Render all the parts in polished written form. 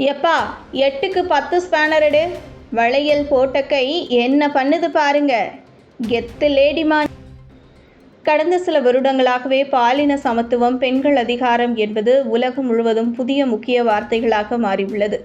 எப்பா 8க்கு 10 ஸ்பேனர் எடு. வளையல் போட்ட கை என்ன பண்ணுது பாருங்க. கெத்து லேடிமான். கடந்த சில வருடங்களாகவே பாலின சமத்துவம், பெண்கள் அதிகாரம் என்பது உலகம் முழுவதும் புதிய முக்கிய வார்த்தைகளாக மாறியுள்ளது.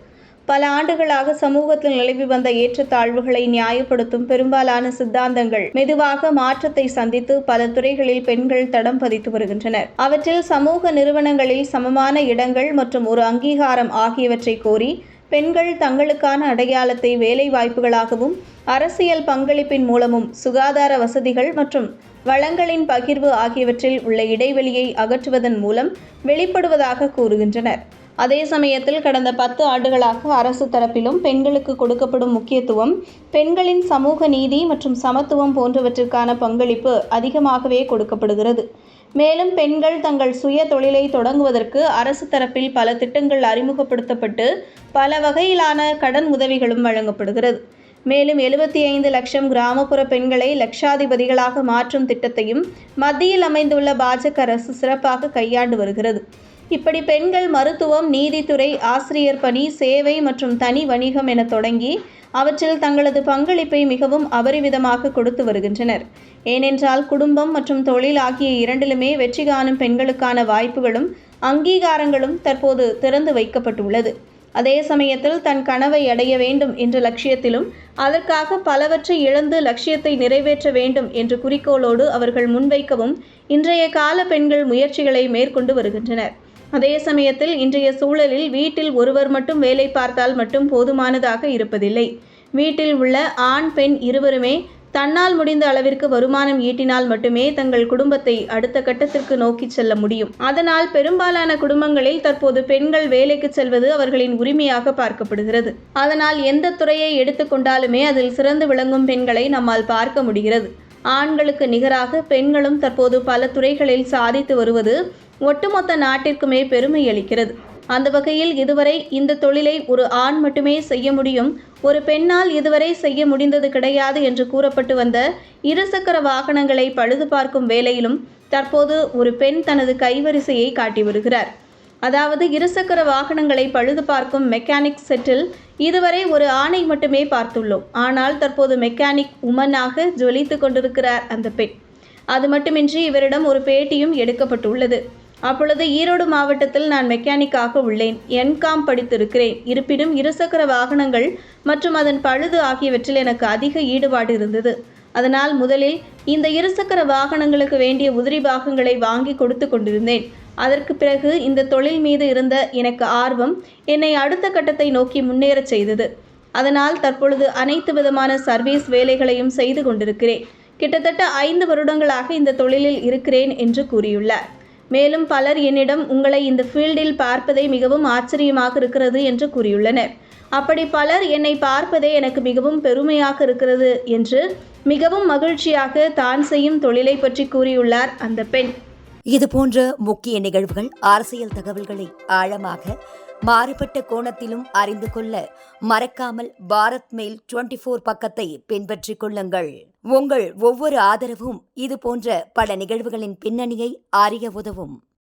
பல ஆண்டுகளாக சமூகத்தில் நிலவி வந்த ஏற்றத்தாழ்வுகளை நியாயப்படுத்தும் பெரும்பாலான சித்தாந்தங்கள் மெதுவாக மாற்றத்தை சந்தித்து பல துறைகளில் பெண்கள் தடம் பதித்து வருகின்றனர். அவற்றில் சமூக நிறுவனங்களில் சமமான இடங்கள் மற்றும் ஒரு அங்கீகாரம் ஆகியவற்றை கோரி பெண்கள் தங்களுக்கான அடையாளத்தை வேலை வாய்ப்புகளாகவும், அரசியல் பங்களிப்பின் மூலமும், சுகாதார வசதிகள் மற்றும் வளங்களின் பகிர்வு ஆகியவற்றில் உள்ள இடைவெளியை அகற்றுவதன் மூலம் வெளிப்படுவதாக கூறுகின்றனர். அதே சமயத்தில் கடந்த 10 ஆண்டுகளாக அரசு தரப்பிலும் பெண்களுக்கு கொடுக்கப்படும் முக்கியத்துவம், பெண்களின் சமூக நீதி மற்றும் சமத்துவம் போன்றவற்றிற்கான பங்களிப்பு அதிகமாகவே கொடுக்கப்படுகிறது. மேலும் பெண்கள் தங்கள் சுய தொழிலை தொடங்குவதற்கு அரசு தரப்பில் பல திட்டங்கள் அறிமுகப்படுத்தப்பட்டு பல வகையிலான கடன் உதவிகளும் வழங்கப்படுகிறது. மேலும் 75 லட்சம் கிராமப்புற பெண்களை லட்சாதிபதிகளாக மாற்றும் திட்டத்தையும் மத்தியில் அமைந்துள்ள பாஜக அரசு சிறப்பாக கையாண்டு வருகிறது. இப்படி பெண்கள் மருத்துவம், நீதித்துறை, ஆசிரியர் பணி, சேவை மற்றும் தனி வணிகம் என தொடங்கி அவற்றில் தங்களது பங்களிப்பை மிகவும் அபரிவிதமாக கொடுத்து வருகின்றனர். ஏனென்றால் குடும்பம் மற்றும் தொழில் ஆகிய இரண்டிலுமே வெற்றி காணும் பெண்களுக்கான வாய்ப்புகளும் அங்கீகாரங்களும் தற்போது திறந்து வைக்கப்பட்டுள்ளது. அதே சமயத்தில் தன் கனவை அடைய வேண்டும் என்ற லட்சியத்திலும் அதற்காக பலவற்றை இழந்து லட்சியத்தை நிறைவேற்ற வேண்டும் என்ற குறிக்கோளோடு அவர்கள் முன்வைக்கவும் இன்றைய கால பெண்கள் முயற்சிகளை மேற்கொண்டு வருகின்றனர். அதே சமயத்தில் இன்றைய சூழலில் வீட்டில் ஒருவர் மட்டும் வேலை பார்த்தால் மட்டும் போதுமானதாக இருப்பதில்லை. வீட்டில் உள்ள ஆண், பெண் இருவருமே தன்னால் முடிந்த அளவிற்கு வருமானம் ஈட்டினால் மட்டுமே தங்கள் குடும்பத்தை அடுத்த கட்டத்திற்கு நோக்கி செல்ல முடியும். அதனால் பெரும்பாலான குடும்பங்களில் தற்போது பெண்கள் வேலைக்கு செல்வது அவர்களின் உரிமையாக பார்க்கப்படுகிறது. அதனால் எந்த துறையை எடுத்துக்கொண்டாலுமே அதில் சிறந்து விளங்கும் பெண்களை நம்மால் பார்க்க முடிகிறது. ஆண்களுக்கு நிகராக பெண்களும் தற்போது பல துறைகளில் சாதித்து வருவது ஒட்டுமொத்த நாட்டிற்குமே பெருமை அளிக்கிறது. அந்த வகையில் இதுவரை இந்த தொழிலை ஒரு ஆண் மட்டுமே செய்ய முடியும், ஒரு பெண்ணால் இதுவரை செய்ய முடிந்தது கிடையாது என்று கூறப்பட்டு வந்த இருசக்கர வாகனங்களை பழுது பார்க்கும் வேலையிலும் தற்போது ஒரு பெண் தனது கைவரிசையை காட்டி வருகிறார். அதாவது இருசக்கர வாகனங்களை பழுது பார்க்கும் மெக்கானிக் செட்டில் இதுவரை ஒரு ஆணை மட்டுமே பார்த்துள்ளோம். ஆனால் தற்போது மெக்கானிக் உமனாக ஜொலித்து கொண்டிருக்கிறார் அந்த பெண். அது மட்டுமின்றி இவரிடம் ஒரு பேட்டியும் எடுக்கப்பட்டுள்ளது. அப்பொழுது ஈரோடு மாவட்டத்தில் நான் மெக்கானிக்காக உள்ளேன், என்காம் படித்திருக்கிறேன். இருப்பினும் இருசக்கர வாகனங்கள் மற்றும் அதன் பழுது ஆகியவற்றில் எனக்கு அதிக ஈடுபாடு இருந்தது. அதனால் முதலில் இந்த இருசக்கர வாகனங்களுக்கு வேண்டிய உதிரி பாகங்களை வாங்கி கொடுத்து கொண்டிருந்தேன். அதற்கு பிறகு இந்த தொழில் மீது இருந்த எனக்கு ஆர்வம் என்னை அடுத்த கட்டத்தை நோக்கி முன்னேறச் செய்தது. அதனால் தற்பொழுது அனைத்து விதமான சர்வீஸ் வேலைகளையும் செய்து கொண்டிருக்கிறேன். கிட்டத்தட்ட 5 வருடங்களாக இந்த தொழிலில் இருக்கிறேன் என்று கூறியுள்ளார். மேலும் பலர் என்னிடம் உங்களை இந்த ஃபீல்டில் பார்ப்பதை மிகவும் ஆச்சரியமாக இருக்கிறது என்று கூறியுள்ளனர். அப்படி பலர் என்னை பார்ப்பதே எனக்கு மிகவும் பெருமையாக இருக்கிறது என்று மிகவும் மகிழ்ச்சியாக தான் செய்யும் தொழிலை பற்றி கூறியுள்ளார் அந்த பெண். இதுபோன்ற முக்கிய நிகழ்வுகள், அரசியல் தகவல்களை ஆழமாக மாறுபட்ட கோணத்திலும் அறிந்து கொள்ள மறக்காமல் பாரத் மெயில் 24 பக்கத்தை பின்பற்றிக் கொள்ளுங்கள். உங்கள் ஒவ்வொரு ஆதரவும் இதுபோன்ற பல நிகழ்வுகளின் பின்னணியை அறிய உதவும்.